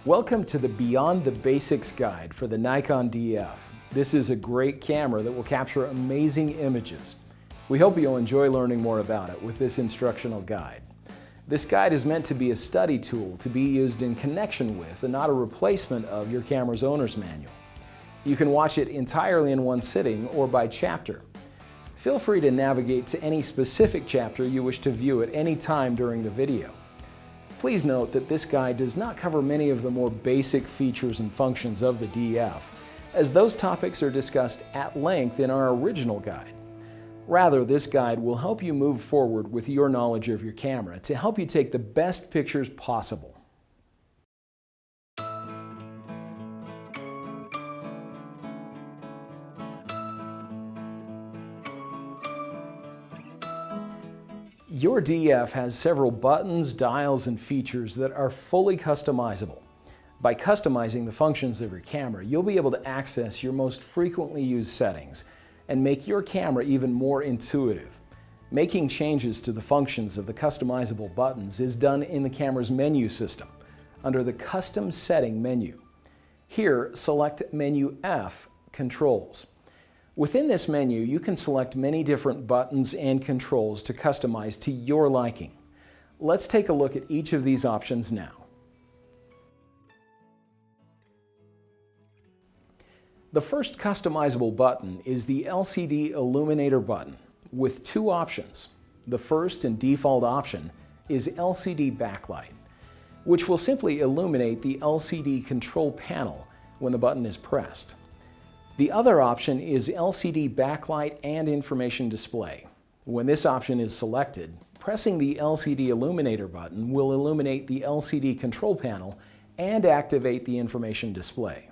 Welcome to the Beyond the Basics guide for the Nikon Df. This is a great camera that will capture amazing images. We hope you'll enjoy learning more about it with this instructional guide. This guide is meant to be a study tool to be used in connection with and not a replacement of your camera's owner's manual. You can watch it entirely in one sitting or by chapter. Feel free to navigate to any specific chapter you wish to view at any time during the video. Please note that this guide does not cover many of the more basic features and functions of the DF, as those topics are discussed at length in our original guide. Rather, this guide will help you move forward with your knowledge of your camera to help you take the best pictures possible. Your DF has several buttons, dials, and features that are fully customizable. By customizing the functions of your camera, you'll be able to access your most frequently used settings and make your camera even more intuitive. Making changes to the functions of the customizable buttons is done in the camera's menu system under the Custom Setting menu. Here, select Menu F, Controls. Within this menu, you can select many different buttons and controls to customize to your liking. Let's take a look at each of these options now. The first customizable button is the LCD Illuminator button with two options. The first and default option is LCD Backlight, which will simply illuminate the LCD control panel when the button is pressed. The other option is LCD Backlight and Information Display. When this option is selected, pressing the LCD Illuminator button will illuminate the LCD control panel and activate the information display.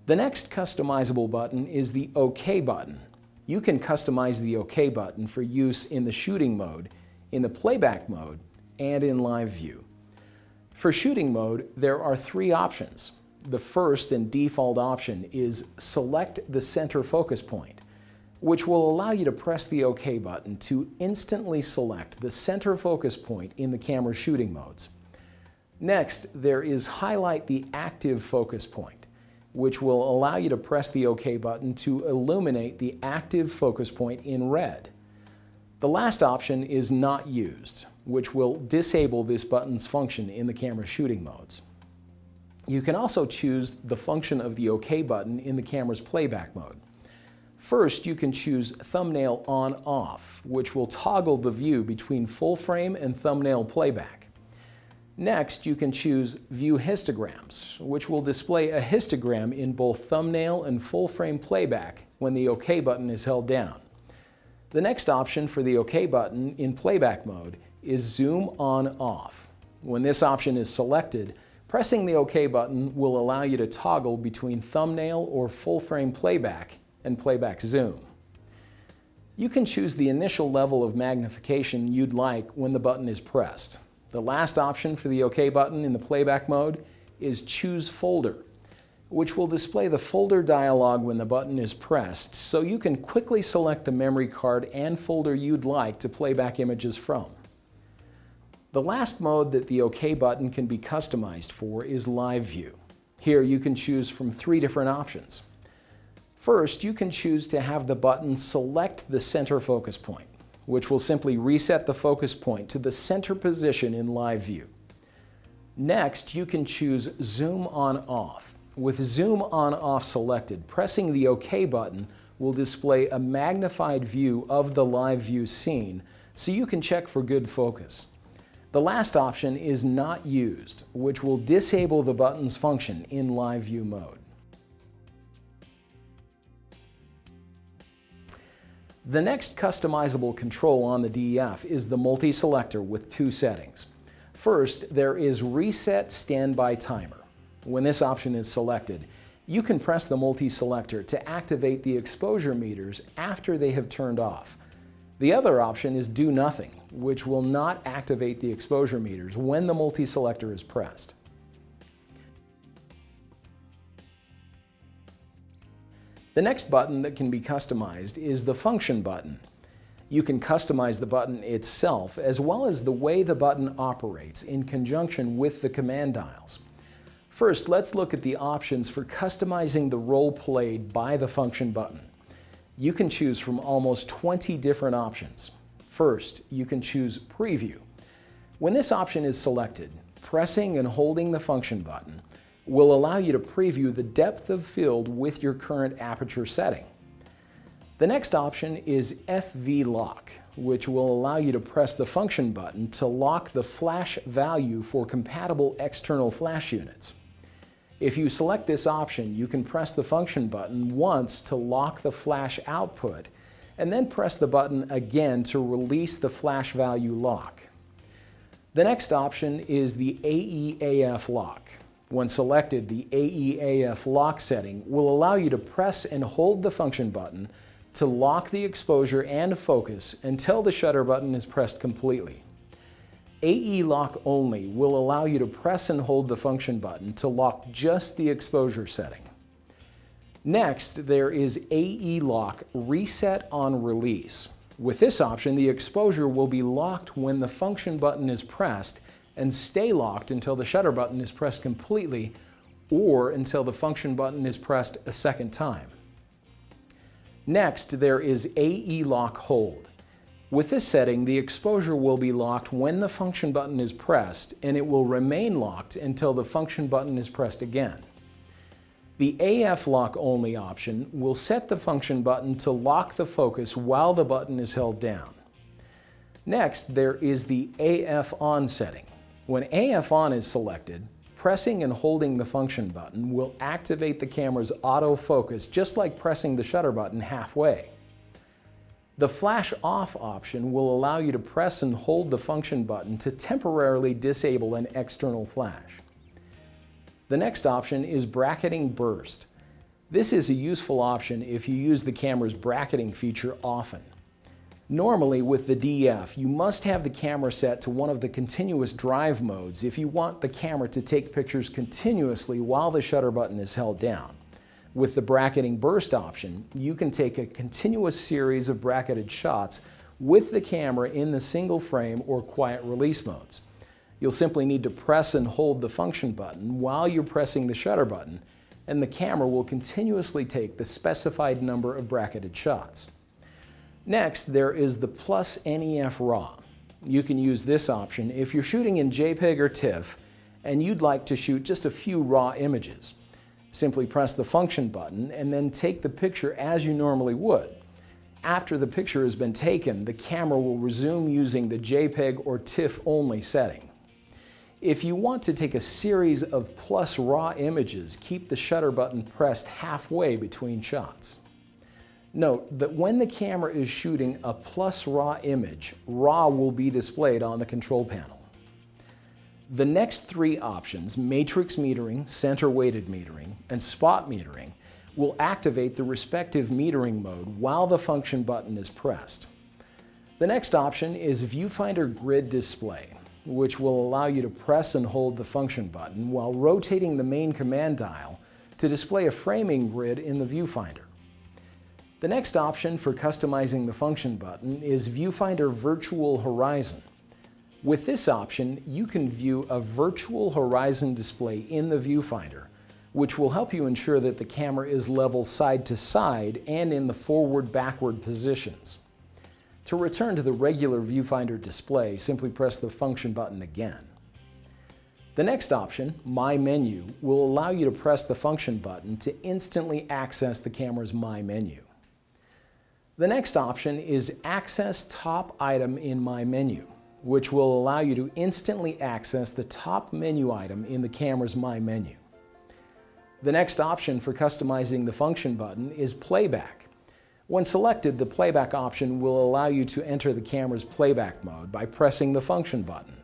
The next customizable button is the OK button. You can customize the OK button for use in the shooting mode, in the playback mode, and in live view. For shooting mode, there are three options. The first and default option is Select the Center Focus Point, which will allow you to press the OK button to instantly select the center focus point in the camera's shooting modes. Next, there is Highlight the Active Focus Point, which will allow you to press the OK button to illuminate the active focus point in red. The last option is Not Used, which will disable this button's function in the camera's shooting modes. You can also choose the function of the OK button in the camera's playback mode. First, you can choose Thumbnail On/Off, which will toggle the view between full frame and thumbnail playback. Next, you can choose View Histograms, which will display a histogram in both thumbnail and full frame playback when the OK button is held down. The next option for the OK button in playback mode is Zoom On/Off. When this option is selected, pressing the OK button will allow you to toggle between thumbnail or full frame playback and playback zoom. You can choose the initial level of magnification you'd like when the button is pressed. The last option for the OK button in the playback mode is Choose Folder, which will display the folder dialog when the button is pressed, so you can quickly select the memory card and folder you'd like to play back images from. The last mode that the OK button can be customized for is Live View. Here you can choose from three different options. First, you can choose to have the button select the center focus point, which will simply reset the focus point to the center position in Live View. Next, you can choose Zoom On/Off. With Zoom On/Off selected, pressing the OK button will display a magnified view of the live view scene so you can check for good focus. The last option is Not Used, which will disable the button's function in live view mode. The next customizable control on the DF is the Multiselector with two settings. First, there is Reset Standby Timer. When this option is selected, you can press the Multiselector to activate the exposure meters after they have turned off. The other option is Do Nothing, which will not activate the exposure meters when the Multiselector is pressed. The next button that can be customized is the Function button. You can customize the button itself as well as the way the button operates in conjunction with the command dials. First, let's look at the options for customizing the role played by the function button. You can choose from almost 20 different options. First, you can choose Preview. When this option is selected, pressing and holding the function button will allow you to preview the depth of field with your current aperture setting. The next option is FV Lock, which will allow you to press the function button to lock the flash value for compatible external flash units. If you select this option, you can press the function button once to lock the flash output, and then press the button again to release the flash value lock. The next option is the AEAF Lock. When selected, the AEAF Lock setting will allow you to press and hold the function button to lock the exposure and focus until the shutter button is pressed completely. AE Lock Only will allow you to press and hold the function button to lock just the exposure setting. Next, there is AE Lock Reset on Release. With this option, the exposure will be locked when the function button is pressed and stay locked until the shutter button is pressed completely or until the function button is pressed a second time. Next, there is AE Lock Hold. With this setting, the exposure will be locked when the function button is pressed, and it will remain locked until the function button is pressed again. The AF Lock Only option will set the function button to lock the focus while the button is held down. Next, there is the AF On setting. When AF On is selected, pressing and holding the function button will activate the camera's autofocus just like pressing the shutter button halfway. The Flash Off option will allow you to press and hold the function button to temporarily disable an external flash. The next option is Bracketing Burst. This is a useful option if you use the camera's bracketing feature often. Normally with the DF, you must have the camera set to one of the continuous drive modes if you want the camera to take pictures continuously while the shutter button is held down. With the Bracketing Burst option, you can take a continuous series of bracketed shots with the camera in the single frame or quiet release modes. You'll simply need to press and hold the function button while you're pressing the shutter button, and the camera will continuously take the specified number of bracketed shots. Next, there is the Plus NEF RAW. You can use this option if you're shooting in JPEG or TIFF and you'd like to shoot just a few raw images. Simply press the function button and then take the picture as you normally would. After the picture has been taken, the camera will resume using the JPEG or TIFF only setting. If you want to take a series of plus raw images, keep the shutter button pressed halfway between shots. Note that when the camera is shooting a plus raw image, RAW will be displayed on the control panel. The next three options, matrix metering, center weighted metering, and spot metering, will activate the respective metering mode while the function button is pressed. The next option is Viewfinder Grid Display, which will allow you to press and hold the function button while rotating the main command dial to display a framing grid in the viewfinder. The next option for customizing the function button is Viewfinder Virtual Horizon. With this option, you can view a virtual horizon display in the viewfinder, which will help you ensure that the camera is level side to side and in the forward-backward positions. To return to the regular viewfinder display, simply press the function button again. The next option, My Menu, will allow you to press the function button to instantly access the camera's My Menu. The next option is Access Top Item in My Menu, which will allow you to instantly access the top menu item in the camera's My Menu. The next option for customizing the function button is Playback. When selected, the Playback option will allow you to enter the camera's playback mode by pressing the function button.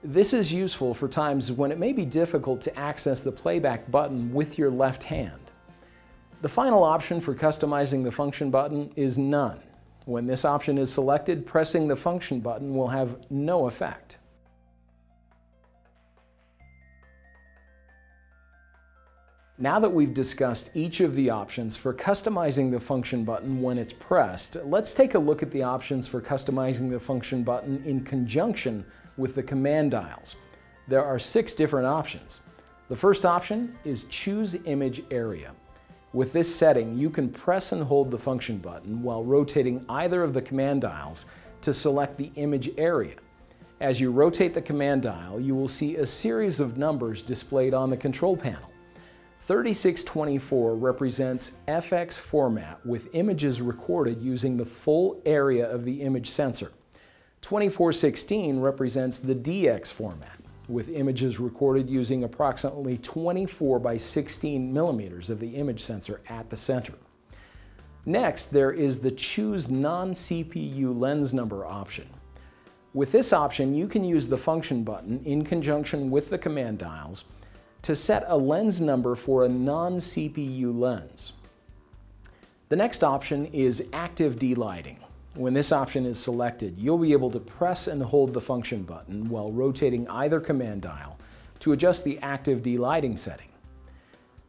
This is useful for times when it may be difficult to access the playback button with your left hand. The final option for customizing the function button is None. When this option is selected, pressing the function button will have no effect. Now that we've discussed each of the options for customizing the function button when it's pressed, let's take a look at the options for customizing the function button in conjunction with the command dials. There are 6 different options. The first option is Choose Image Area. With this setting, you can press and hold the function button while rotating either of the command dials to select the image area. As you rotate the command dial, you will see a series of numbers displayed on the control panel. 3624 represents FX format with images recorded using the full area of the image sensor. 2416 represents the DX format with images recorded using approximately 24 by 16 millimeters of the image sensor at the center. Next, there is the Choose Non-CPU Lens Number option. With this option, you can use the function button in conjunction with the command dials to set a lens number for a non-CPU lens. The next option is Active D-Lighting. When this option is selected, you'll be able to press and hold the function button while rotating either command dial to adjust the active D-lighting setting.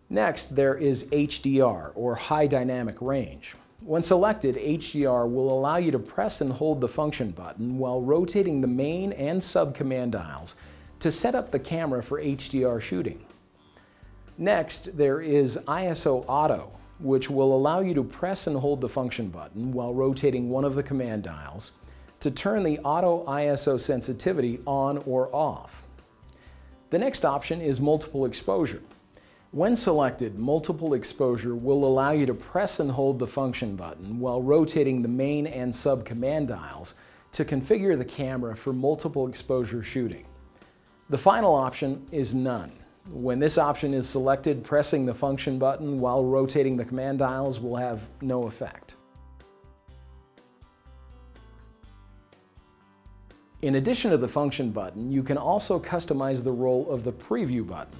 Next, there is HDR, or High Dynamic Range. When selected, HDR will allow you to press and hold the function button while rotating the main and sub-command dials to set up the camera for HDR shooting. Next, there is ISO Auto, which will allow you to press and hold the function button while rotating one of the command dials to turn the auto ISO sensitivity on or off. The next option is Multiple Exposure. When selected, Multiple Exposure will allow you to press and hold the function button while rotating the main and sub-command dials to configure the camera for multiple exposure shooting. The final option is None. When this option is selected, pressing the function button while rotating the command dials will have no effect. In addition to the function button, you can also customize the role of the preview button.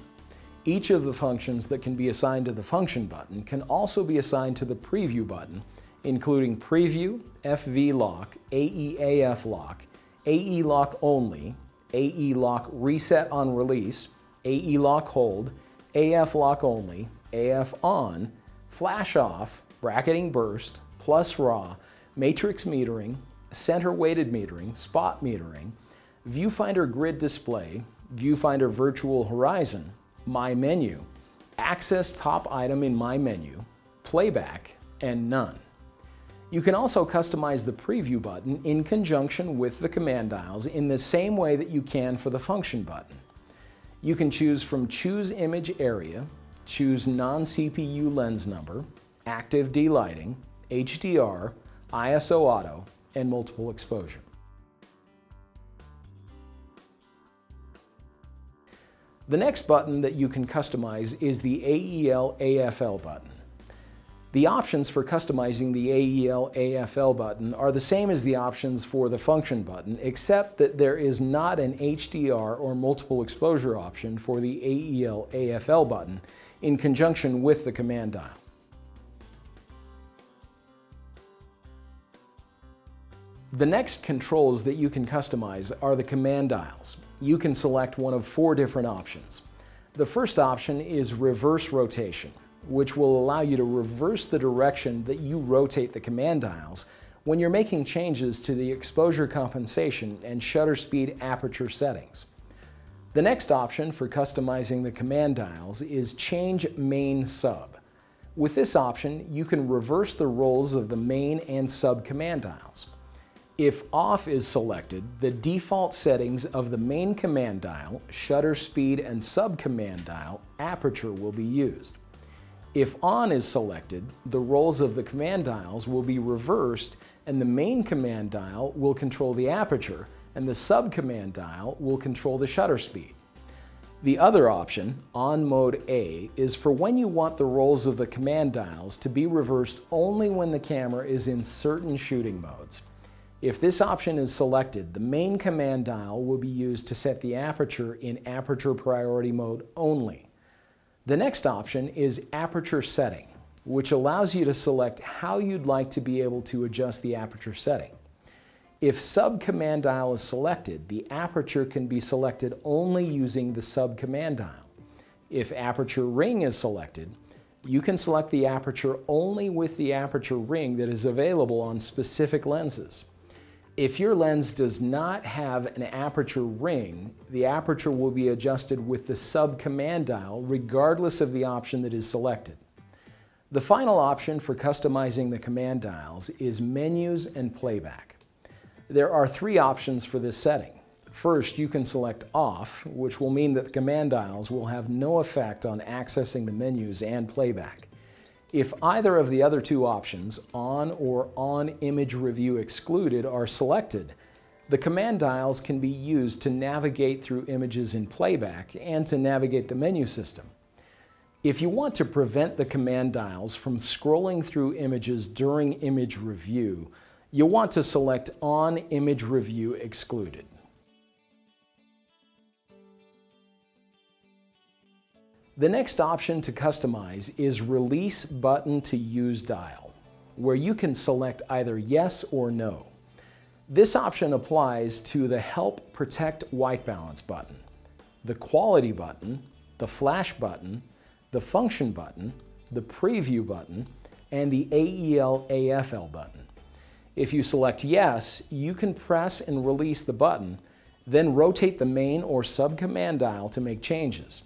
Each of the functions that can be assigned to the function button can also be assigned to the preview button, including Preview, FV Lock, AEAF Lock, AE Lock Only, AE Lock Reset on Release, AE Lock Hold, AF Lock Only, AF On, Flash Off, Bracketing Burst, Plus Raw, Matrix Metering, Center Weighted Metering, Spot Metering, Viewfinder Grid Display, Viewfinder Virtual Horizon, My Menu, Access Top Item in My Menu, Playback, and None. You can also customize the preview button in conjunction with the command dials in the same way that you can for the function button. You can choose from Choose Image Area, Choose Non-CPU Lens Number, Active D-Lighting, HDR, ISO Auto, and Multiple Exposure. The next button that you can customize is the AEL-AFL button. The options for customizing the AEL-AFL button are the same as the options for the function button, except that there is not an HDR or multiple exposure option for the AEL-AFL button in conjunction with the command dial. The next controls that you can customize are the command dials. You can select one of 4 different options. The first option is Reverse Rotation, which will allow you to reverse the direction that you rotate the command dials when you're making changes to the exposure compensation and shutter speed aperture settings. The next option for customizing the command dials is Change Main Sub. With this option, you can reverse the roles of the main and sub command dials. If Off is selected, the default settings of the main command dial, shutter speed, and sub command dial aperture will be used. If On is selected, the roles of the command dials will be reversed and the main command dial will control the aperture and the sub command dial will control the shutter speed. The other option, On Mode A, is for when you want the roles of the command dials to be reversed only when the camera is in certain shooting modes. If this option is selected, the main command dial will be used to set the aperture in aperture priority mode only. The next option is Aperture Setting, which allows you to select how you'd like to be able to adjust the aperture setting. If sub command dial is selected, the aperture can be selected only using the sub command dial. If aperture ring is selected, you can select the aperture only with the aperture ring that is available on specific lenses. If your lens does not have an aperture ring, the aperture will be adjusted with the sub-command dial regardless of the option that is selected. The final option for customizing the command dials is menus and playback. There are three options for this setting. First, you can select off, which will mean that the command dials will have no effect on accessing the menus and playback. If either of the other two options, on or on image review excluded, are selected, the command dials can be used to navigate through images in playback and to navigate the menu system. If you want to prevent the command dials from scrolling through images during image review, you'll want to select on image review excluded. The next option to customize is Release Button to Use Dial, where you can select either yes or no. This option applies to the Help Protect White Balance button, the Quality button, the Flash button, the Function button, the Preview button, and the AFL button. If you select yes, you can press and release the button, then rotate the main or sub-command dial to make changes.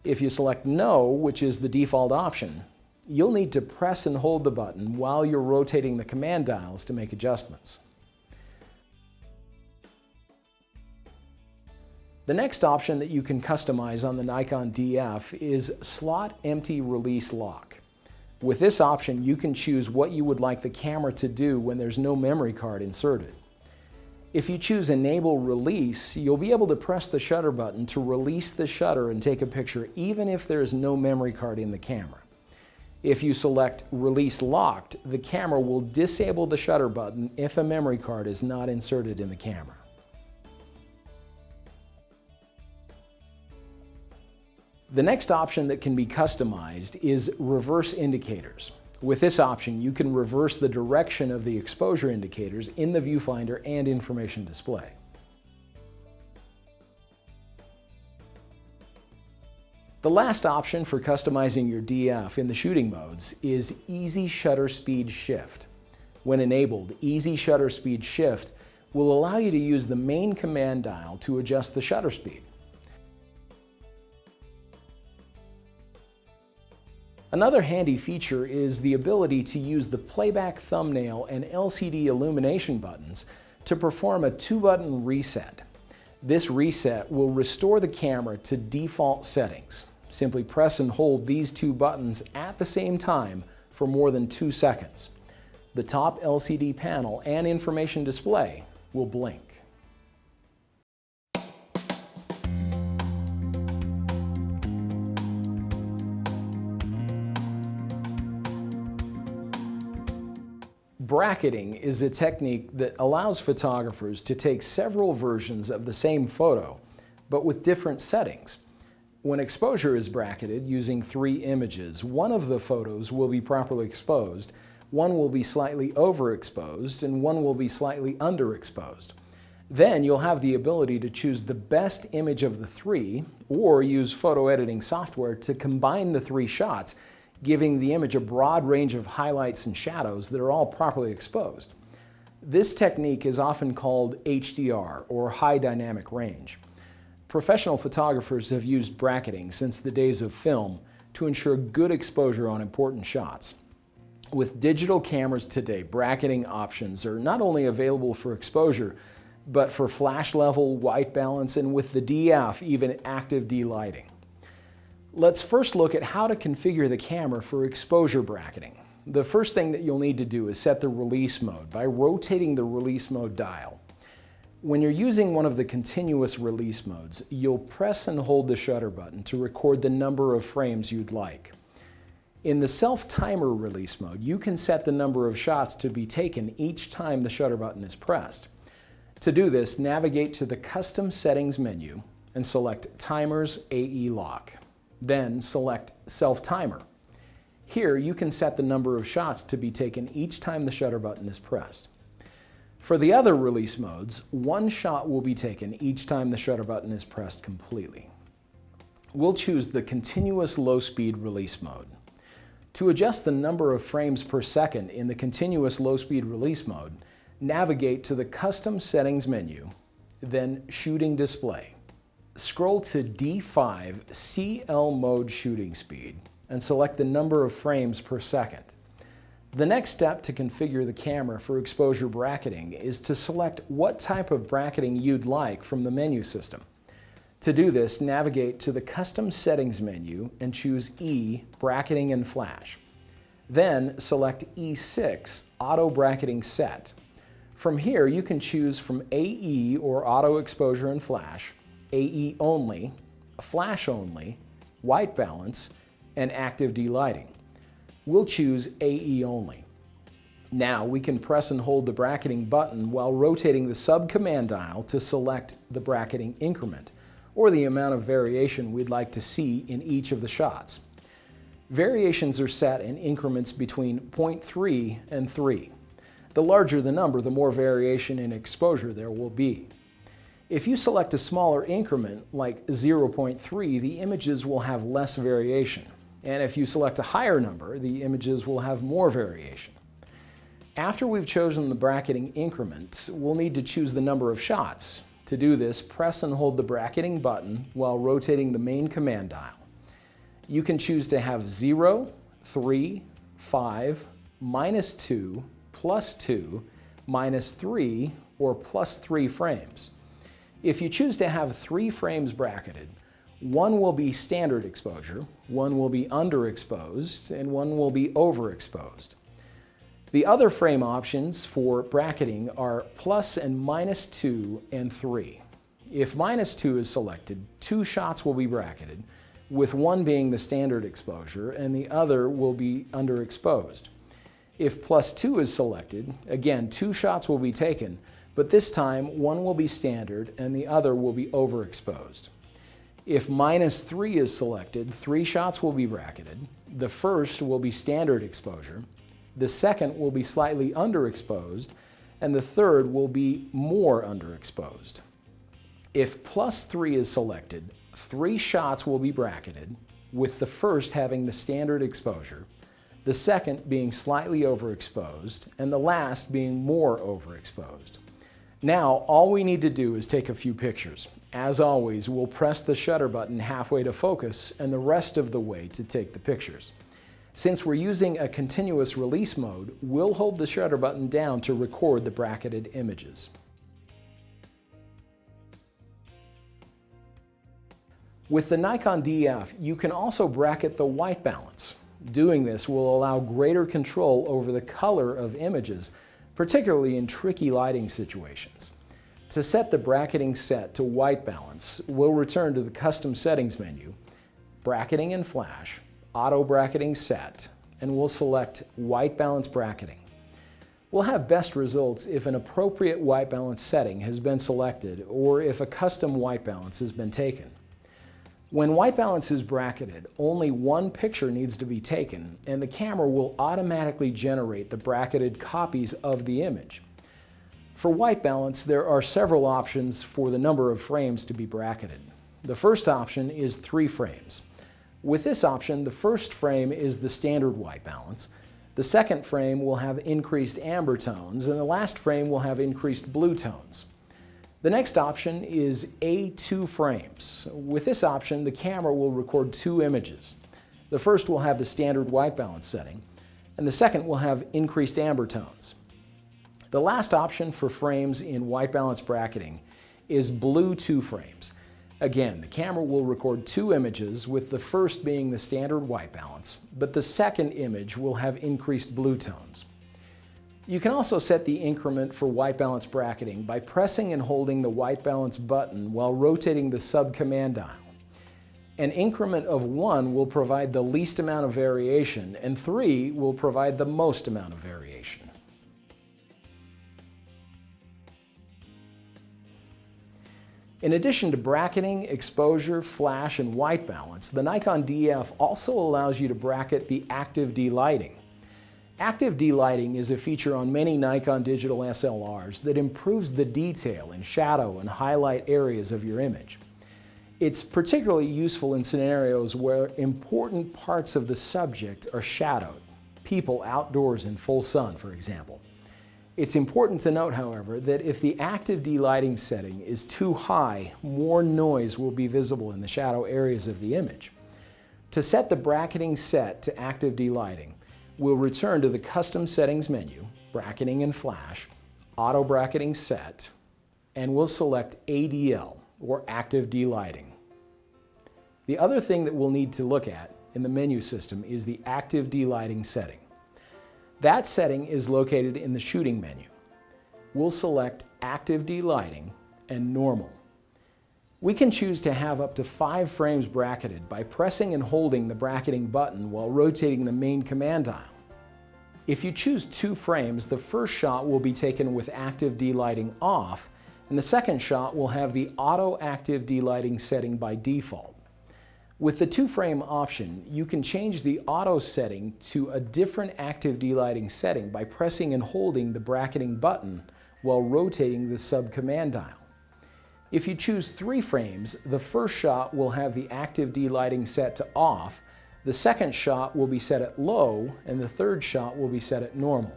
If you select no, which is the default option, you'll need to press and hold the button while you're rotating the command dials to make adjustments. The next option that you can customize on the Nikon Df is Slot Empty Release Lock. With this option, you can choose what you would like the camera to do when there's no memory card inserted. If you choose Enable Release, you'll be able to press the shutter button to release the shutter and take a picture even if there is no memory card in the camera. If you select Release Locked, the camera will disable the shutter button if a memory card is not inserted in the camera. The next option that can be customized is Reverse Indicators. With this option, you can reverse the direction of the exposure indicators in the viewfinder and information display. The last option for customizing your DF in the shooting modes is Easy Shutter Speed Shift. When enabled, Easy Shutter Speed Shift will allow you to use the main command dial to adjust the shutter speed. Another handy feature is the ability to use the playback thumbnail and LCD illumination buttons to perform a two-button reset. This reset will restore the camera to default settings. Simply press and hold these two buttons at the same time for more than 2 seconds. The top LCD panel and information display will blink. Bracketing is a technique that allows photographers to take several versions of the same photo, but with different settings. When exposure is bracketed using 3 images, one of the photos will be properly exposed, one will be slightly overexposed, and one will be slightly underexposed. Then you'll have the ability to choose the best image of the 3, or use photo editing software to combine the 3 shots, giving the image a broad range of highlights and shadows that are all properly exposed. This technique is often called HDR, or High Dynamic Range. Professional photographers have used bracketing since the days of film to ensure good exposure on important shots. With digital cameras today, bracketing options are not only available for exposure, but for flash level, white balance, and with the DF, even active delighting. Let's first look at how to configure the camera for exposure bracketing. The first thing that you'll need to do is set the release mode by rotating the release mode dial. When you're using one of the continuous release modes, you'll press and hold the shutter button to record the number of frames you'd like. In the self-timer release mode, you can set the number of shots to be taken each time the shutter button is pressed. To do this, navigate to the Custom Settings menu and select Timers AE Lock. Then select Self-Timer. Here you can set the number of shots to be taken each time the shutter button is pressed. For the other release modes, 1 shot will be taken each time the shutter button is pressed completely. we'll choose the continuous low-speed release mode. To adjust the number of frames per second in the continuous low-speed release mode, navigate to the Custom Settings menu, then Shooting Display. Scroll to D5 CL Mode Shooting Speed and select the number of frames per second. The next step to configure the camera for exposure bracketing is to select what type of bracketing you'd like from the menu system. To do this, navigate to the Custom Settings menu and choose E, Bracketing and Flash. Then select E6, Auto Bracketing Set. From here, you can choose from AE or Auto Exposure and Flash, AE Only, Flash Only, White Balance, and Active Delighting. We'll choose AE Only. Now we can press and hold the bracketing button while rotating the sub-command dial to select the bracketing increment, or the amount of variation we'd like to see in each of the shots. Variations are set in increments between 0.3 and 3. The larger the number, the more variation in exposure there will be. If you select a smaller increment, like 0.3, the images will have less variation. And if you select a higher number, the images will have more variation. After we've chosen the bracketing increment, we'll need to choose the number of shots. To do this, press and hold the bracketing button while rotating the main command dial. You can choose to have 0, 3, 5, -2, +2, -3, or +3 frames. If you choose to have 3 frames bracketed, one will be standard exposure, one will be underexposed, and one will be overexposed. The other frame options for bracketing are plus and -2 and 3. If -2 is selected, 2 shots will be bracketed, with one being the standard exposure and the other will be underexposed. If +2 is selected, again 2 shots will be taken, but this time one will be standard and the other will be overexposed. If -3 is selected, 3 shots will be bracketed. The first will be standard exposure, the second will be slightly underexposed, and the third will be more underexposed. If +3 is selected, 3 shots will be bracketed, with the first having the standard exposure, the second being slightly overexposed, and the last being more overexposed. Now, all we need to do is take a few pictures. As always, we'll press the shutter button halfway to focus and the rest of the way to take the pictures. Since we're using a continuous release mode, we'll hold the shutter button down to record the bracketed images. With the Nikon Df, you can also bracket the white balance. Doing this will allow greater control over the color of images, particularly in tricky lighting situations. To set the bracketing set to white balance, we'll return to the Custom Settings menu, Bracketing and Flash, Auto Bracketing Set, and we'll select White Balance Bracketing. We'll have best results if an appropriate white balance setting has been selected or if a custom white balance has been taken. When white balance is bracketed, only one picture needs to be taken, and the camera will automatically generate the bracketed copies of the image. For white balance, there are several options for the number of frames to be bracketed. The first option is 3 frames. With this option, the first frame is the standard white balance, the second frame will have increased amber tones, and the last frame will have increased blue tones. The next option is A2 frames. With this option, the camera will record 2 images. The first will have the standard white balance setting, and the second will have increased amber tones. The last option for frames in white balance bracketing is blue 2 frames. Again, the camera will record 2 images, with the first being the standard white balance, but the second image will have increased blue tones. You can also set the increment for white balance bracketing by pressing and holding the white balance button while rotating the sub-command dial. An increment of 1 will provide the least amount of variation, and 3 will provide the most amount of variation. In addition to bracketing, exposure, flash, and white balance, the Nikon Df also allows you to bracket the active delighting. Active delighting is a feature on many Nikon digital SLRs that improves the detail in shadow and highlight areas of your image. It's particularly useful in scenarios where important parts of the subject are shadowed, people outdoors in full sun, for example. It's important to note, however, that if the active D-lighting setting is too high, more noise will be visible in the shadow areas of the image. To set the bracketing set to active D-lighting, we'll return to the Custom Settings menu, Bracketing and Flash, Auto Bracketing Set, and we'll select ADL, or Active D-lighting. The other thing that we'll need to look at in the menu system is the active D-lighting setting. That setting is located in the Shooting menu. We'll select Active D-lighting and Normal. We can choose to have up to 5 frames bracketed by pressing and holding the bracketing button while rotating the main command dial. If you choose 2 frames, the first shot will be taken with active D-lighting off, and the second shot will have the auto active D-lighting setting by default. With the 2-frame option, you can change the auto setting to a different active D-lighting setting by pressing and holding the bracketing button while rotating the sub-command dial. If you choose 3 frames, the first shot will have the active D-lighting set to off, the second shot will be set at low, and the third shot will be set at normal.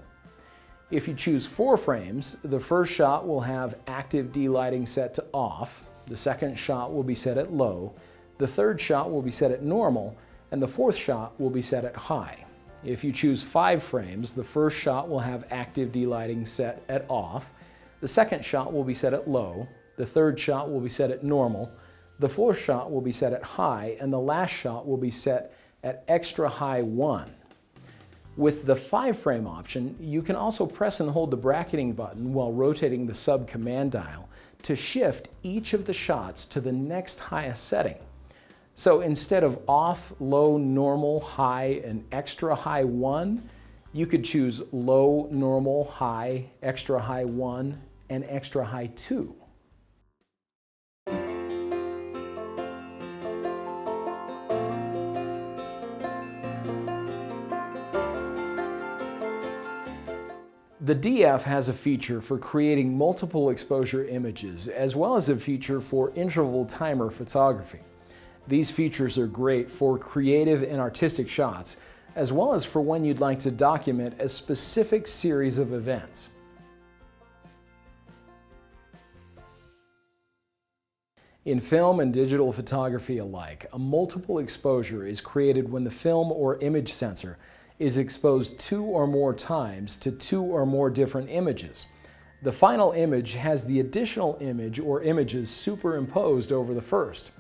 If you choose 4 frames, the first shot will have active D-lighting set to off, the second shot will be set at low, the third shot will be set at normal, and the fourth shot will be set at high. If you choose 5 frames, the first shot will have active D-lighting set at off, the second shot will be set at low, the third shot will be set at normal, the fourth shot will be set at high, and the last shot will be set at extra high 1. With the 5-frame option, you can also press and hold the bracketing button while rotating the sub-command dial to shift each of the shots to the next highest setting. So instead of off, low, normal, high, and extra high 1, you could choose low, normal, high, extra high 1, and extra high 2. The DF has a feature for creating multiple exposure images, as well as a feature for interval timer photography. These features are great for creative and artistic shots, as well as for when you'd like to document a specific series of events. In film and digital photography alike, a multiple exposure is created when the film or image sensor is exposed 2 or more times to 2 or more different images. The final image has the additional image or images superimposed over the first.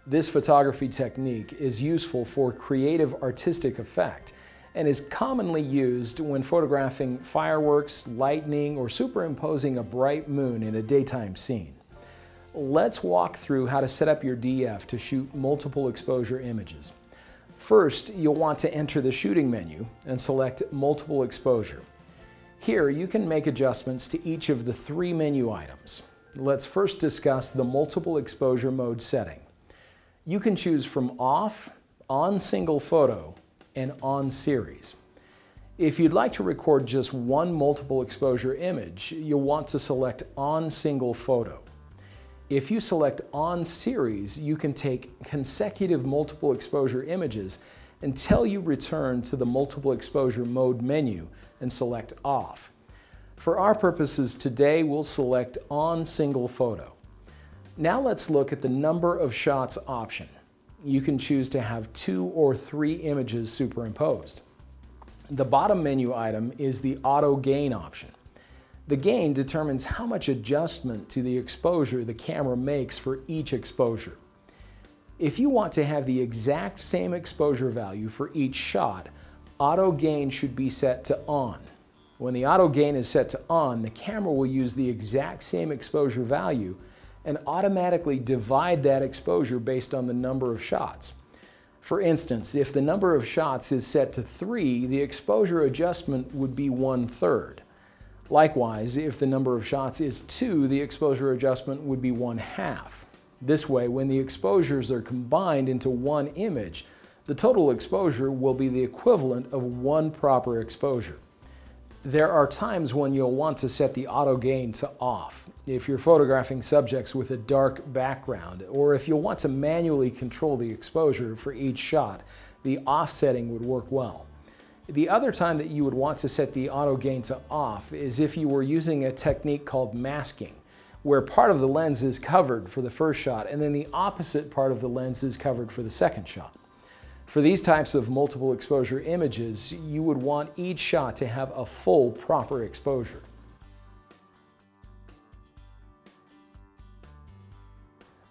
This photography technique is useful for creative artistic effect and is commonly used when photographing fireworks, lightning, or superimposing a bright moon in a daytime scene. Let's walk through how to set up your DF to shoot multiple exposure images. First, you'll want to enter the Shooting menu and select Multiple Exposure. Here, you can make adjustments to each of the 3 menu items. Let's first discuss the Multiple Exposure mode setting. You can choose from Off, On Single Photo, and On Series. If you'd like to record just one multiple exposure image, you'll want to select On Single Photo. If you select On Series, you can take consecutive multiple exposure images until you return to the Multiple Exposure Mode menu and select Off. For our purposes today, we'll select On Single Photo. Now let's look at the Number of Shots option. You can choose to have 2 or 3 images superimposed. The bottom menu item is the Auto Gain option. The gain determines how much adjustment to the exposure the camera makes for each exposure. If you want to have the exact same exposure value for each shot, Auto Gain should be set to On. When the Auto Gain is set to On, the camera will use the exact same exposure value and automatically divide that exposure based on the number of shots. For instance, if the number of shots is set to 3, the exposure adjustment would be 1/3. Likewise, if the number of shots is 2, the exposure adjustment would be 1/2. This way, when the exposures are combined into one image, the total exposure will be the equivalent of one proper exposure. There are times when you'll want to set the auto gain to off if you're photographing subjects with a dark background, or if you'll want to manually control the exposure for each shot, the off setting would work well. The other time that you would want to set the auto gain to off is if you were using a technique called masking, where part of the lens is covered for the first shot and then the opposite part of the lens is covered for the second shot. For these types of multiple exposure images, you would want each shot to have a full, proper exposure.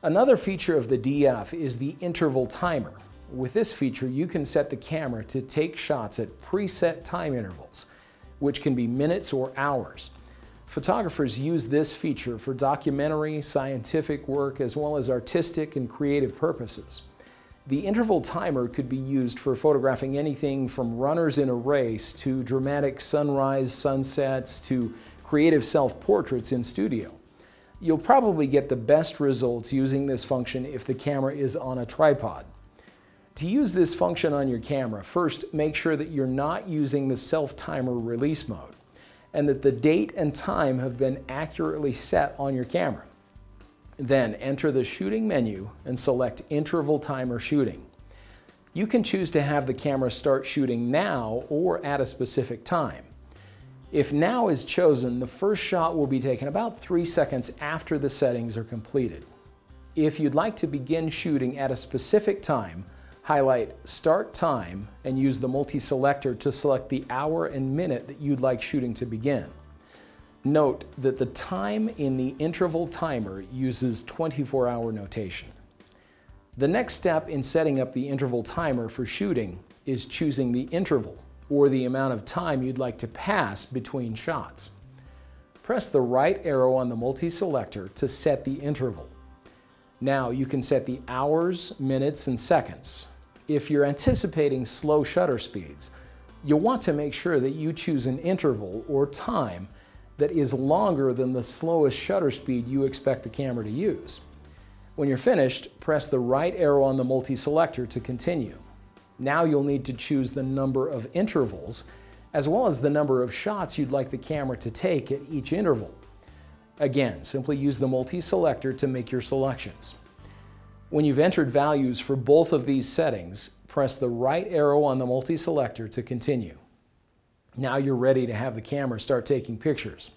Another feature of the DF is the interval timer. With this feature, you can set the camera to take shots at preset time intervals, which can be minutes or hours. Photographers use this feature for documentary, scientific work, as well as artistic and creative purposes. The interval timer could be used for photographing anything from runners in a race to dramatic sunrise, sunsets, to creative self-portraits in studio. You'll probably get the best results using this function if the camera is on a tripod. To use this function on your camera, first make sure that you're not using the self-timer release mode and that the date and time have been accurately set on your camera. Then enter the shooting menu and select interval timer shooting. You can choose to have the camera start shooting now or at a specific time. If now is chosen, the first shot will be taken about 3 seconds after the settings are completed. If you'd like to begin shooting at a specific time, highlight Start Time and use the Multiselector to select the hour and minute that you'd like shooting to begin. Note that the time in the interval timer uses 24-hour notation. The next step in setting up the interval timer for shooting is choosing the interval, or the amount of time you'd like to pass between shots. Press the right arrow on the Multiselector to set the interval. Now you can set the hours, minutes, and seconds. If you're anticipating slow shutter speeds, you'll want to make sure that you choose an interval or time that is longer than the slowest shutter speed you expect the camera to use. When you're finished, press the right arrow on the Multiselector to continue. Now you'll need to choose the number of intervals, as well as the number of shots you'd like the camera to take at each interval. Again, simply use the Multiselector to make your selections. When you've entered values for both of these settings, press the right arrow on the Multiselector to continue. Now you're ready to have the camera start taking pictures.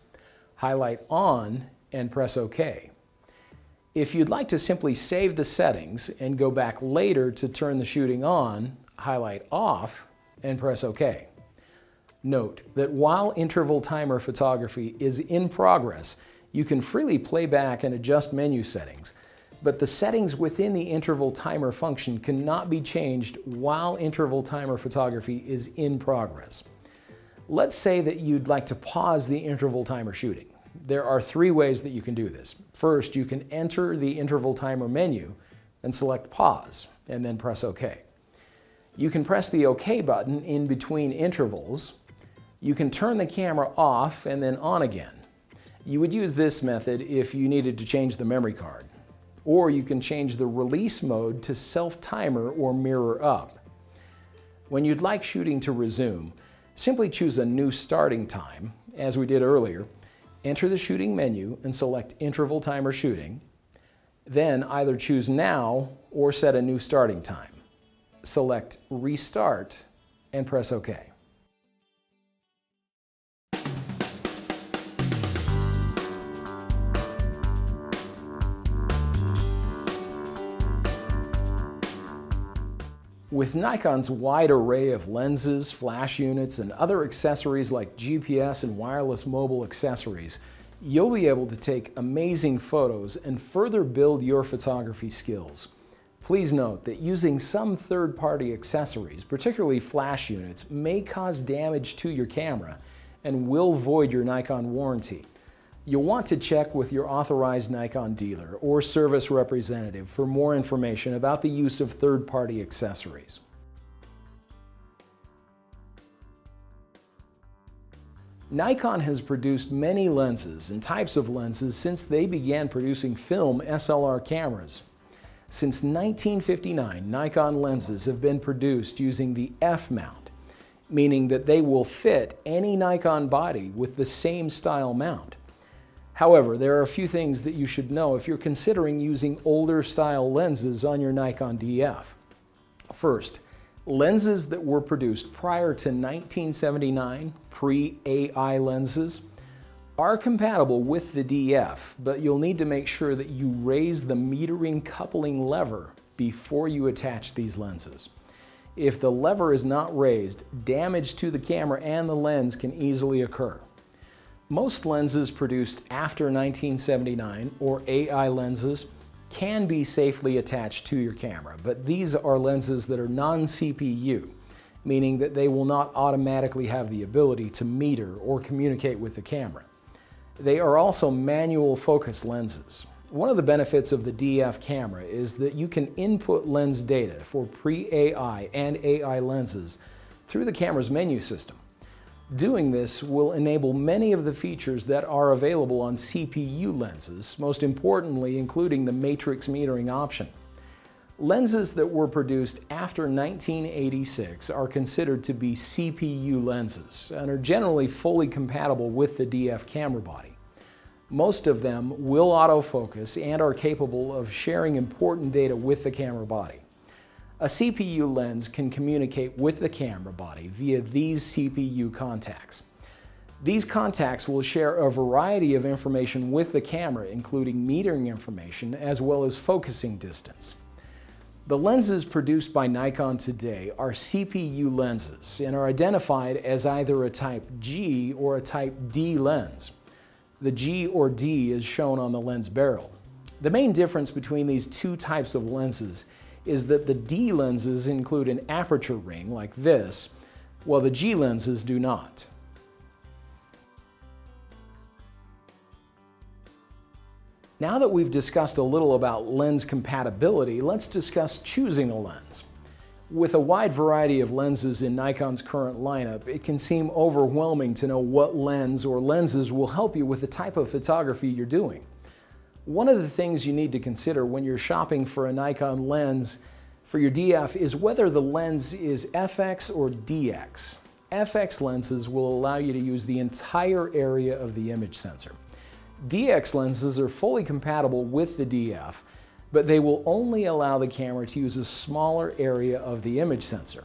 Highlight On and press OK. If you'd like to simply save the settings and go back later to turn the shooting on, highlight Off and press OK. Note that while interval timer photography is in progress, you can freely play back and adjust menu settings, but the settings within the interval timer function cannot be changed while interval timer photography is in progress. Let's say that you'd like to pause the interval timer shooting. There are 3 ways that you can do this. First, you can enter the interval timer menu and select Pause, and then press OK. You can press the OK button in between intervals. You can turn the camera off and then on again. You would use this method if you needed to change the memory card. Or you can change the release mode to self-timer or mirror up. When you'd like shooting to resume, simply choose a new starting time, as we did earlier, enter the shooting menu and select interval timer shooting, then either choose now or set a new starting time. Select Restart and press OK. With Nikon's wide array of lenses, flash units, and other accessories like GPS and wireless mobile accessories, you'll be able to take amazing photos and further build your photography skills. Please note that using some third-party accessories, particularly flash units, may cause damage to your camera and will void your Nikon warranty. You'll want to check with your authorized Nikon dealer or service representative for more information about the use of third-party accessories. Nikon has produced many lenses and types of lenses since they began producing film SLR cameras. Since 1959, Nikon lenses have been produced using the F mount. meaning that they will fit any Nikon body with the same style mount. However, there are a few things that you should know if you're considering using older style lenses on your Nikon DF. First, lenses that were produced prior to 1979, pre-AI lenses, are compatible with the DF, but you'll need to make sure that you raise the metering coupling lever before you attach these lenses. If the lever is not raised, damage to the camera and the lens can easily occur. Most lenses produced after 1979 or AI lenses can be safely attached to your camera, but these are lenses that are non-CPU, meaning that they will not automatically have the ability to meter or communicate with the camera. They are also manual focus lenses. One of the benefits of the DF camera is that you can input lens data for pre-AI and AI lenses through the camera's menu system. Doing this will enable many of the features that are available on CPU lenses, most importantly including the matrix metering option. Lenses that were produced after 1986 are considered to be CPU lenses and are generally fully compatible with the DF camera body. Most of them will autofocus and are capable of sharing important data with the camera body. A CPU lens can communicate with the camera body via these CPU contacts. These contacts will share a variety of information with the camera, including metering information as well as focusing distance. The lenses produced by Nikon today are CPU lenses and are identified as either a Type G or a Type D lens. The G or D is shown on the lens barrel. The main difference between these two types of lenses is that the D lenses include an aperture ring like this, while the G lenses do not. Now that we've discussed a little about lens compatibility, let's discuss choosing a lens. With a wide variety of lenses in Nikon's current lineup, it can seem overwhelming to know what lens or lenses will help you with the type of photography you're doing. One of the things you need to consider when you're shopping for a Nikon lens for your DF is whether the lens is FX or DX. FX lenses will allow you to use the entire area of the image sensor. DX lenses are fully compatible with the DF, but they will only allow the camera to use a smaller area of the image sensor.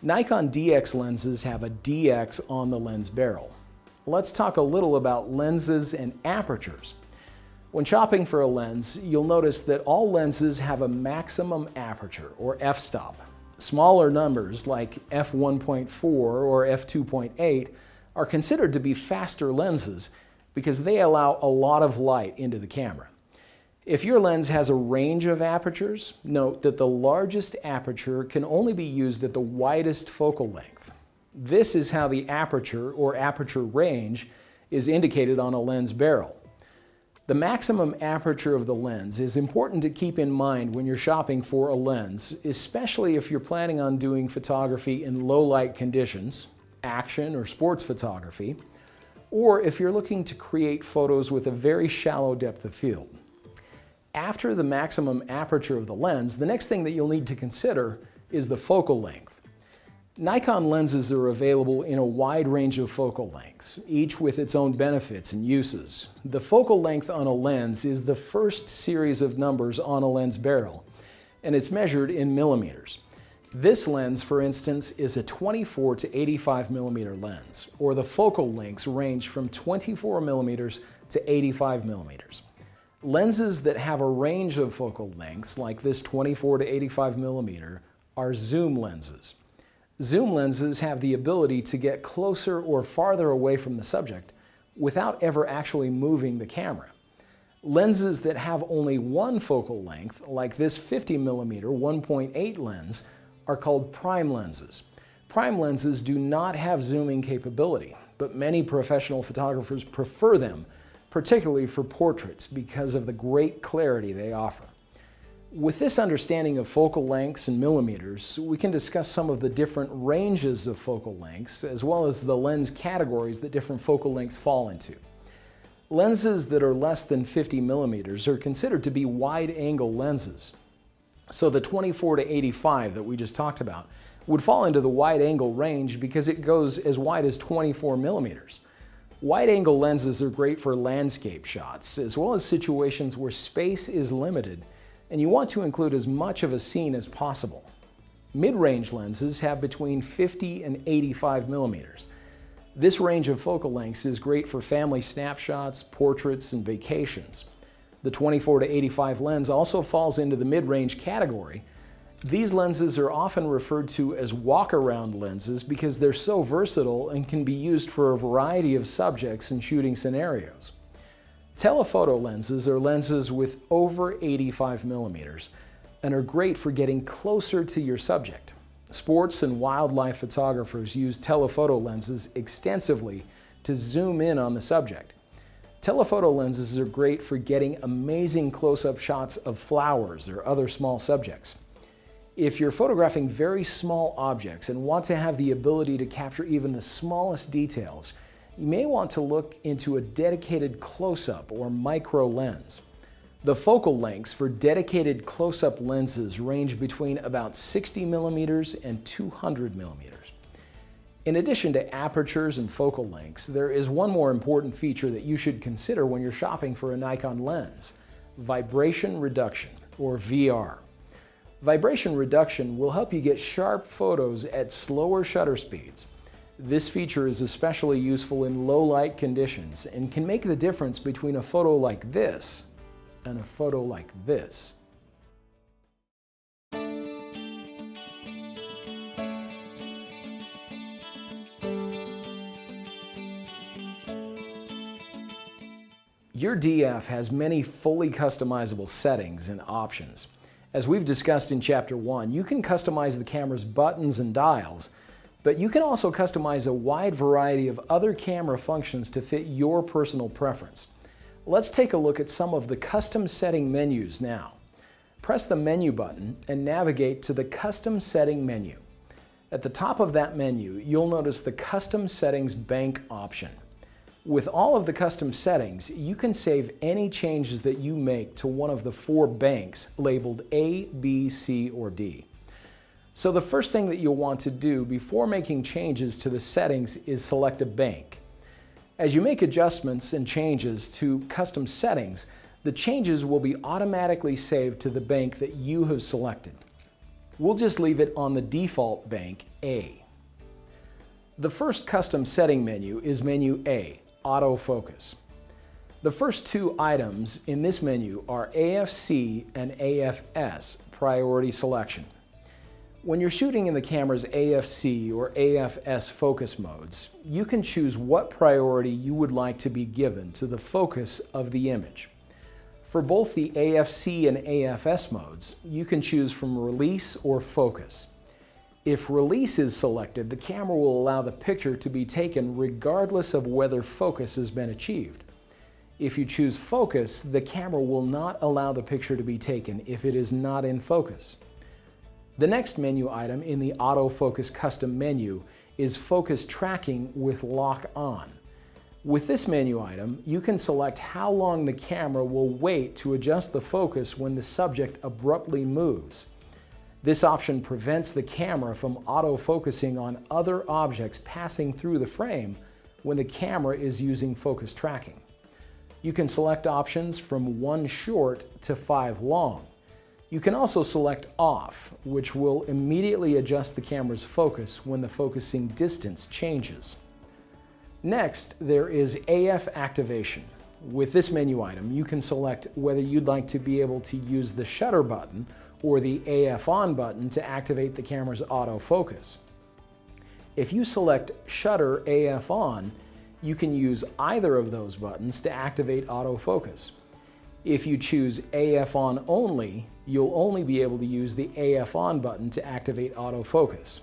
Nikon DX lenses have a DX on the lens barrel. Let's talk a little about lenses and apertures. When shopping for a lens, you'll notice that all lenses have a maximum aperture, or f-stop. Smaller numbers like f1.4 or f2.8 are considered to be faster lenses because they allow a lot of light into the camera. If your lens has a range of apertures, note that the largest aperture can only be used at the widest focal length. This is how the aperture or aperture range is indicated on a lens barrel. The maximum aperture of the lens is important to keep in mind when you're shopping for a lens, especially if you're planning on doing photography in low light conditions, action or sports photography, or if you're looking to create photos with a very shallow depth of field. After the maximum aperture of the lens, the next thing that you'll need to consider is the focal length. Nikon lenses are available in a wide range of focal lengths, each with its own benefits and uses. The focal length on a lens is the first series of numbers on a lens barrel, and it's measured in millimeters. This lens, for instance, is a 24 to 85 millimeter lens, or the focal lengths range from 24 millimeters to 85 millimeters. Lenses that have a range of focal lengths, like this 24 to 85 millimeter, are zoom lenses. Zoom lenses have the ability to get closer or farther away from the subject without ever actually moving the camera. Lenses that have only one focal length, like this 50 millimeter 1.8 lens, are called prime lenses. Prime lenses do not have zooming capability, but many professional photographers prefer them, particularly for portraits, because of the great clarity they offer. With this understanding of focal lengths and millimeters, we can discuss some of the different ranges of focal lengths, as well as the lens categories that different focal lengths fall into. Lenses that are less than 50 millimeters are considered to be wide-angle lenses. So the 24 to 85 that we just talked about would fall into the wide-angle range because it goes as wide as 24 millimeters. Wide-angle lenses are great for landscape shots, as well as situations where space is limited and you want to include as much of a scene as possible. Mid-range lenses have between 50 and 85 millimeters. This range of focal lengths is great for family snapshots, portraits, and vacations. The 24 to 85 lens also falls into the mid-range category. These lenses are often referred to as walk-around lenses because they're so versatile and can be used for a variety of subjects and shooting scenarios. Telephoto lenses are lenses with over 85 millimeters and are great for getting closer to your subject. Sports and wildlife photographers use telephoto lenses extensively to zoom in on the subject. Telephoto lenses are great for getting amazing close-up shots of flowers or other small subjects. If you're photographing very small objects and want to have the ability to capture even the smallest details, you may want to look into a dedicated close-up or micro lens. The focal lengths for dedicated close-up lenses range between about 60 millimeters and 200 millimeters. In addition to apertures and focal lengths, there is one more important feature that you should consider when you're shopping for a Nikon lens: vibration reduction, or VR. Vibration reduction will help you get sharp photos at slower shutter speeds. This feature is especially useful in low light conditions and can make the difference between a photo like this and a photo like this. Your DF has many fully customizable settings and options. As we've discussed in Chapter 1, you can customize the camera's buttons and dials, but you can also customize a wide variety of other camera functions to fit your personal preference. Let's take a look at some of the custom setting menus now. Press the menu button and navigate to the Custom Setting menu. At the top of that menu, you'll notice the Custom Settings Bank option. With all of the custom settings, you can save any changes that you make to one of the 4 banks labeled A, B, C, or D. So the first thing that you'll want to do before making changes to the settings is select a bank. As you make adjustments and changes to custom settings, the changes will be automatically saved to the bank that you have selected. We'll just leave it on the default bank A. The first custom setting menu is menu A, Autofocus. The first 2 items in this menu are AFC and AFS, Priority Selection. When you're shooting in the camera's AFC or AFS focus modes, you can choose what priority you would like to be given to the focus of the image. For both the AFC and AFS modes, you can choose from Release or Focus. If Release is selected, the camera will allow the picture to be taken regardless of whether focus has been achieved. If you choose Focus, the camera will not allow the picture to be taken if it is not in focus. The next menu item in the Autofocus custom menu is Focus Tracking with Lock On. With this menu item, you can select how long the camera will wait to adjust the focus when the subject abruptly moves. This option prevents the camera from autofocusing on other objects passing through the frame when the camera is using focus tracking. You can select options from 1 short to 5 long. You can also select Off, which will immediately adjust the camera's focus when the focusing distance changes. Next, there is AF Activation. With this menu item, you can select whether you'd like to be able to use the shutter button or the AF On button to activate the camera's autofocus. If you select Shutter AF On, you can use either of those buttons to activate autofocus. If you choose AF On only, you'll only be able to use the AF On button to activate autofocus.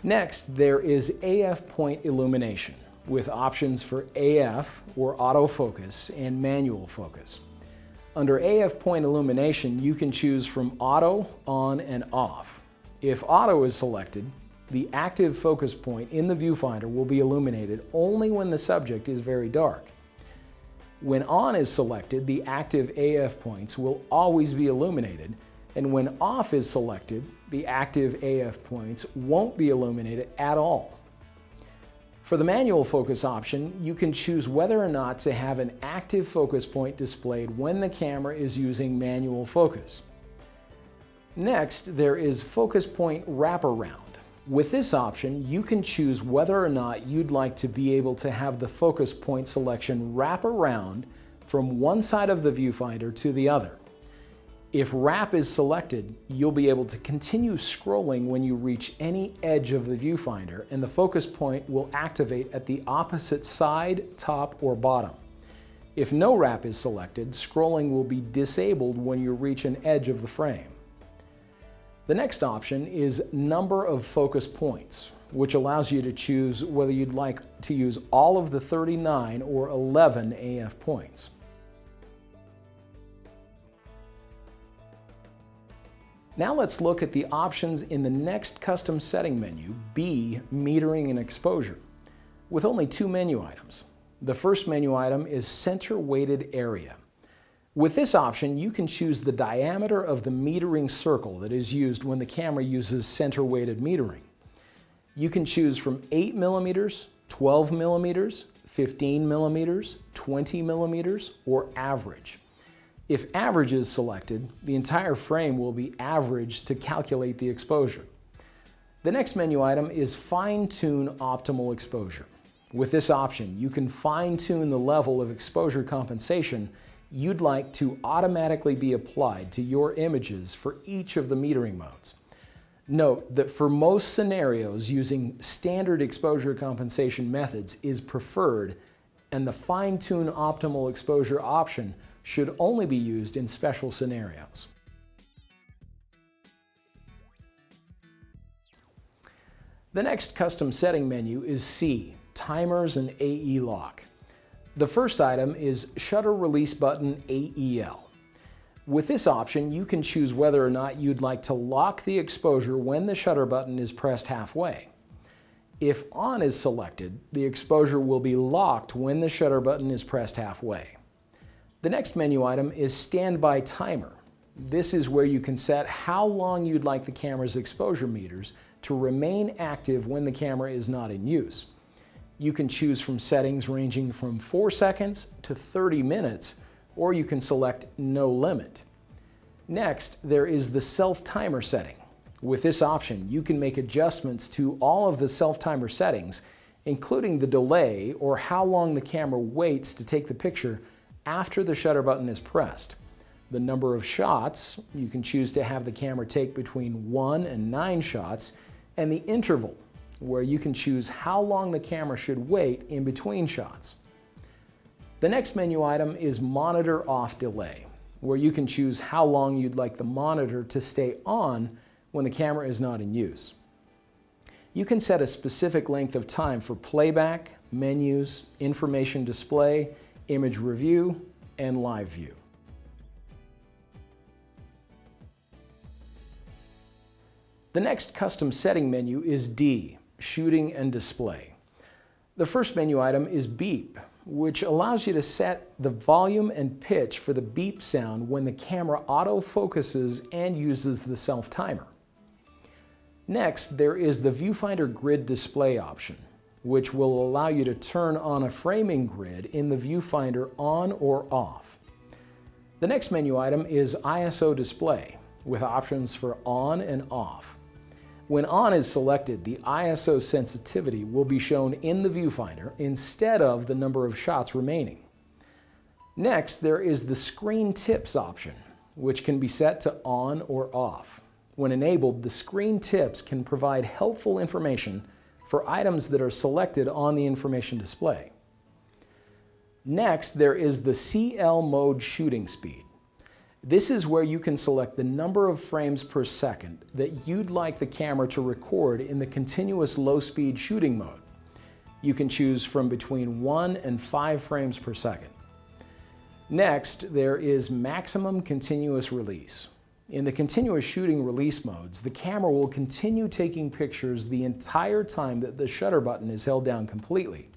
Next, there is AF Point Illumination, with options for AF or autofocus and manual focus. Under AF Point Illumination, you can choose from Auto, On, and Off. If Auto is selected, the active focus point in the viewfinder will be illuminated only when the subject is very dark. When On is selected, the active AF points will always be illuminated, and when Off is selected, the active AF points won't be illuminated at all. For the manual focus option, you can choose whether or not to have an active focus point displayed when the camera is using manual focus. Next, there is focus point wraparound. With this option, you can choose whether or not you'd like to be able to have the focus point selection wrap around from one side of the viewfinder to the other. If wrap is selected, you'll be able to continue scrolling when you reach any edge of the viewfinder, and the focus point will activate at the opposite side, top, or bottom. If no wrap is selected, scrolling will be disabled when you reach an edge of the frame. The next option is number of focus points, which allows you to choose whether you'd like to use all of the 39 or 11 AF points. Now let's look at the options in the next custom setting menu, B, metering and exposure, with only two menu items. The first menu item is center weighted area. With this option, you can choose the diameter of the metering circle that is used when the camera uses center weighted metering. You can choose from 8 millimeters, 12 millimeters, 15 millimeters, 20 millimeters, or average. If average is selected, the entire frame will be averaged to calculate the exposure. The next menu item is fine-tune optimal exposure. With this option, you can fine-tune the level of exposure compensation you'd like to automatically be applied to your images for each of the metering modes. Note that for most scenarios, using standard exposure compensation methods is preferred, and the fine-tune optimal exposure option should only be used in special scenarios. The next custom setting menu is C, timers and AE lock. The first item is shutter release button AEL. With this option, you can choose whether or not you'd like to lock the exposure when the shutter button is pressed halfway. If on is selected, the exposure will be locked when the shutter button is pressed halfway. The next menu item is standby timer. This is where you can set how long you'd like the camera's exposure meters to remain active when the camera is not in use. You can choose from settings ranging from 4 seconds to 30 minutes, or you can select no limit. Next, there is the self-timer setting. With this option, you can make adjustments to all of the self-timer settings, including the delay or how long the camera waits to take the picture after the shutter button is pressed. The number of shots, you can choose to have the camera take between 1 and 9 shots, and the interval, where you can choose how long the camera should wait in between shots. The next menu item is monitor off delay, where you can choose how long you'd like the monitor to stay on when the camera is not in use. You can set a specific length of time for playback, menus, information display, image review, and live view. The next custom setting menu is D, shooting and display. The first menu item is beep, which allows you to set the volume and pitch for the beep sound when the camera autofocuses and uses the self-timer. Next, there is the viewfinder grid display option, which will allow you to turn on a framing grid in the viewfinder on or off. The next menu item is ISO display, with options for on and off. When on is selected, the ISO sensitivity will be shown in the viewfinder instead of the number of shots remaining. Next, there is the screen tips option, which can be set to on or off. When enabled, the screen tips can provide helpful information for items that are selected on the information display. Next, there is the CL mode shooting speed. This is where you can select the number of frames per second that you'd like the camera to record in the continuous low-speed shooting mode. You can choose from between 1 and 5 frames per second. Next, there is maximum continuous release. In the continuous shooting release modes, the camera will continue taking pictures the entire time that the shutter button is held down completely.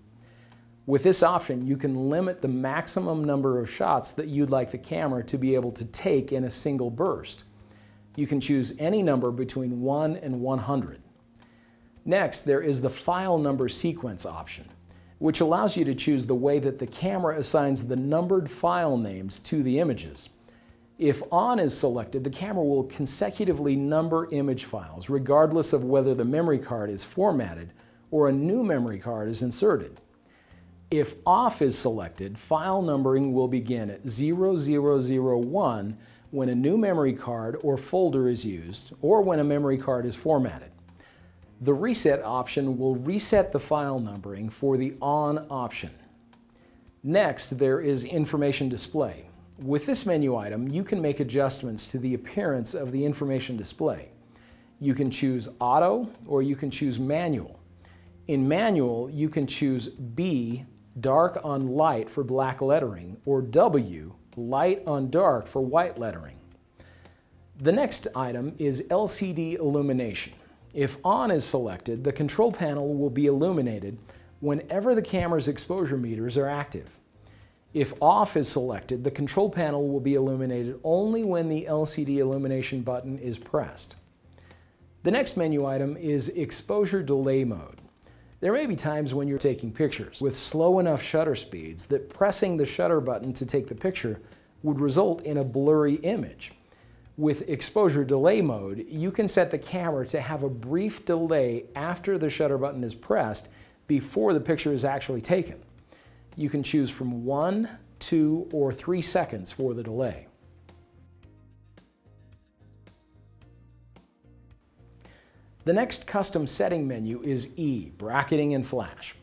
With this option, you can limit the maximum number of shots that you'd like the camera to be able to take in a single burst. You can choose any number between 1 and 100. Next, there is the file number sequence option, which allows you to choose the way that the camera assigns the numbered file names to the images. If On is selected, the camera will consecutively number image files, regardless of whether the memory card is formatted or a new memory card is inserted. If Off is selected, file numbering will begin at 0001 when a new memory card or folder is used, or when a memory card is formatted. The Reset option will reset the file numbering for the On option. Next, there is Information Display. With this menu item, you can make adjustments to the appearance of the information display. You can choose Auto or you can choose Manual. In Manual, you can choose B, Dark on Light for black lettering, or W, Light on Dark for white lettering. The next item is LCD Illumination. If On is selected, the control panel will be illuminated whenever the camera's exposure meters are active. If Off is selected, the control panel will be illuminated only when the LCD illumination button is pressed. The next menu item is Exposure Delay Mode. There may be times when you're taking pictures with slow enough shutter speeds that pressing the shutter button to take the picture would result in a blurry image. With Exposure Delay Mode, you can set the camera to have a brief delay after the shutter button is pressed before the picture is actually taken. You can choose from 1, 2, or 3 seconds for the delay. The next custom setting menu is E, Bracketing and Flash.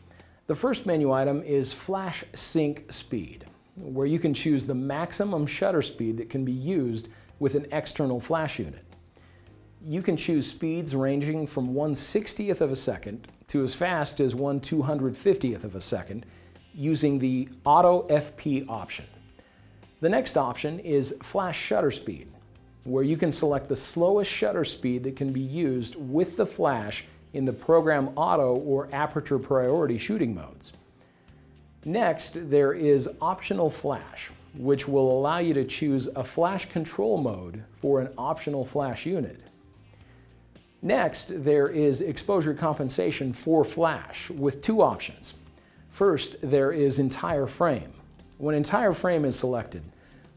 The first menu item is Flash Sync Speed, where you can choose the maximum shutter speed that can be used with an external flash unit. You can choose speeds ranging from 1/60th of a second to as fast as 1/250th of a second using the Auto FP option. The next option is Flash Shutter Speed, where you can select the slowest shutter speed that can be used with the flash in the Program Auto or Aperture Priority shooting modes. Next, there is Optional Flash, which will allow you to choose a flash control mode for an optional flash unit. Next, there is Exposure Compensation for Flash with 2 options. First, there is Entire Frame. When Entire Frame is selected,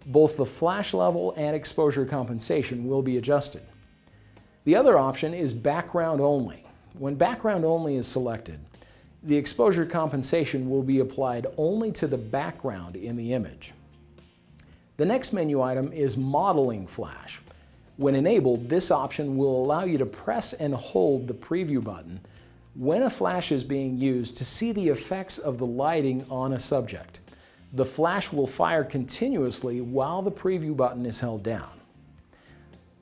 both the flash level and exposure compensation will be adjusted. The other option is Background Only. When Background Only is selected, the exposure compensation will be applied only to the background in the image. The next menu item is Modeling Flash. When enabled, this option will allow you to press and hold the preview button when a flash is being used to see the effects of the lighting on a subject. The flash will fire continuously while the preview button is held down.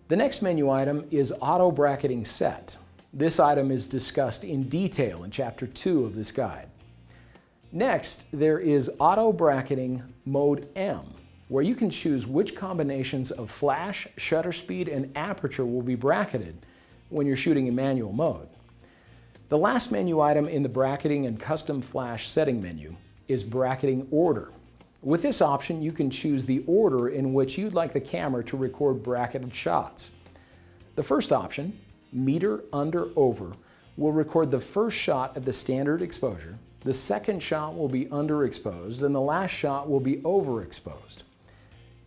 The next menu item is Auto Bracketing Set. This item is discussed in detail in Chapter 2 of this guide. Next, there is Auto Bracketing Mode M, where you can choose which combinations of flash, shutter speed, and aperture will be bracketed when you're shooting in manual mode. The last menu item in the Bracketing and Custom Flash setting menu is Bracketing Order. With this option, you can choose the order in which you'd like the camera to record bracketed shots. The first option, Meter Under Over, will record the first shot at the standard exposure, the second shot will be underexposed, and the last shot will be overexposed.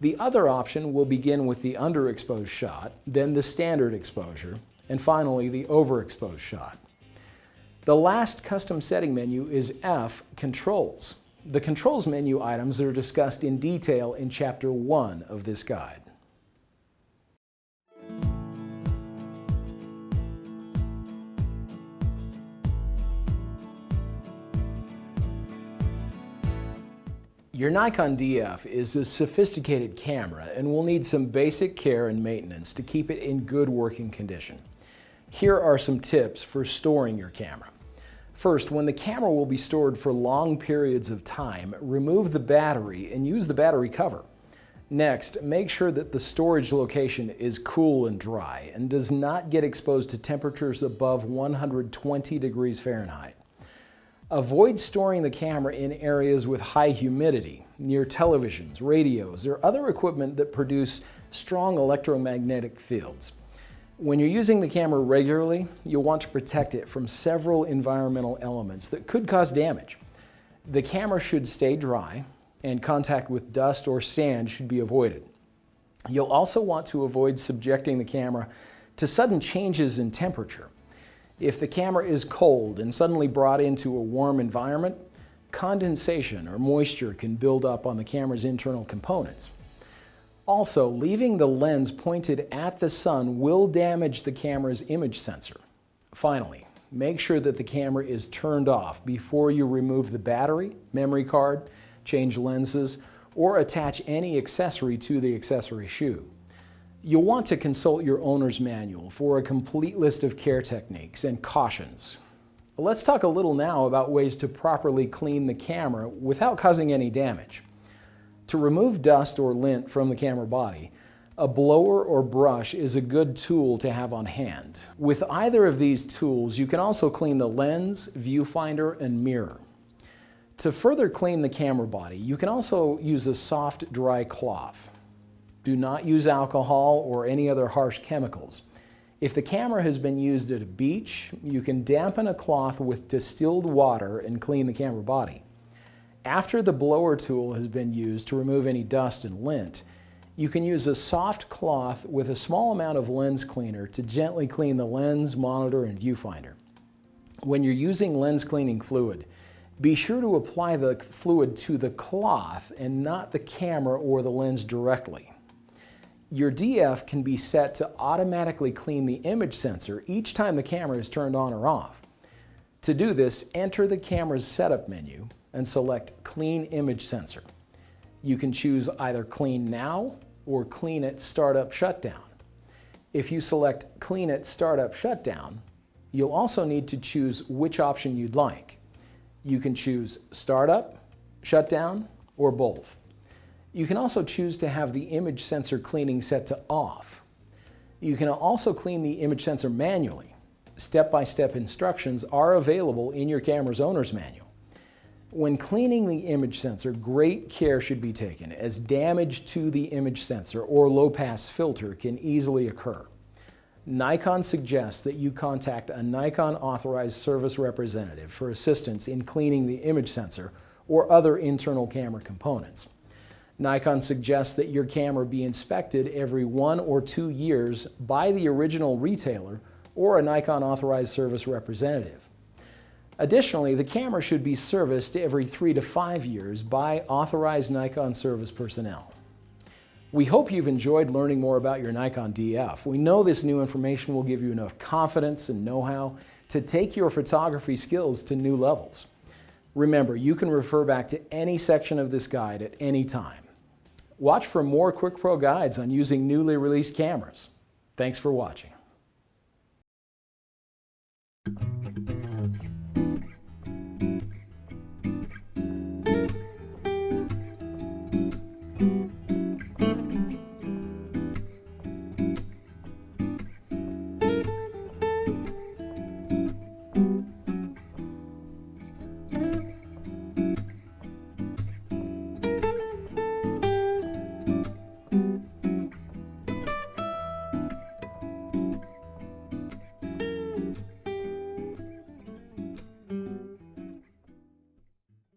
The other option will begin with the underexposed shot, then the standard exposure, and finally the overexposed shot. The last custom setting menu is F, Controls. The Controls menu items are discussed in detail in Chapter 1 of this guide. Your Nikon Df is a sophisticated camera and will need some basic care and maintenance to keep it in good working condition. Here are some tips for storing your camera. First, when the camera will be stored for long periods of time, remove the battery and use the battery cover. Next, make sure that the storage location is cool and dry and does not get exposed to temperatures above 120 degrees Fahrenheit. Avoid storing the camera in areas with high humidity, near televisions, radios, or other equipment that produce strong electromagnetic fields. When you're using the camera regularly, you'll want to protect it from several environmental elements that could cause damage. The camera should stay dry, and contact with dust or sand should be avoided. You'll also want to avoid subjecting the camera to sudden changes in temperature. If the camera is cold and suddenly brought into a warm environment, condensation or moisture can build up on the camera's internal components. Also, leaving the lens pointed at the sun will damage the camera's image sensor. Finally, make sure that the camera is turned off before you remove the battery, memory card, change lenses, or attach any accessory to the accessory shoe. You'll want to consult your owner's manual for a complete list of care techniques and cautions. Let's talk a little now about ways to properly clean the camera without causing any damage. To remove dust or lint from the camera body, a blower or brush is a good tool to have on hand. With either of these tools, you can also clean the lens, viewfinder, and mirror. To further clean the camera body, you can also use a soft, dry cloth. Do not use alcohol or any other harsh chemicals. If the camera has been used at a beach, you can dampen a cloth with distilled water and clean the camera body. After the blower tool has been used to remove any dust and lint, you can use a soft cloth with a small amount of lens cleaner to gently clean the lens, monitor, and viewfinder. When you're using lens cleaning fluid, be sure to apply the fluid to the cloth and not the camera or the lens directly. Your DF can be set to automatically clean the image sensor each time the camera is turned on or off. To do this, enter the camera's setup menu and select Clean Image Sensor. You can choose either Clean Now or Clean at Startup Shutdown. If you select Clean at Startup Shutdown, you'll also need to choose which option you'd like. You can choose Startup, Shutdown, or both. You can also choose to have the image sensor cleaning set to off. You can also clean the image sensor manually. Step-by-step instructions are available in your camera's owner's manual. When cleaning the image sensor, great care should be taken, as damage to the image sensor or low-pass filter can easily occur. Nikon suggests that you contact a Nikon authorized service representative for assistance in cleaning the image sensor or other internal camera components. Nikon suggests that your camera be inspected every 1 or 2 years by the original retailer or a Nikon authorized service representative. Additionally, the camera should be serviced every 3 to 5 years by authorized Nikon service personnel. We hope you've enjoyed learning more about your Nikon DF. We know this new information will give you enough confidence and know-how to take your photography skills to new levels. Remember, you can refer back to any section of this guide at any time. Watch for more QuickPro guides on using newly released cameras. Thanks for watching.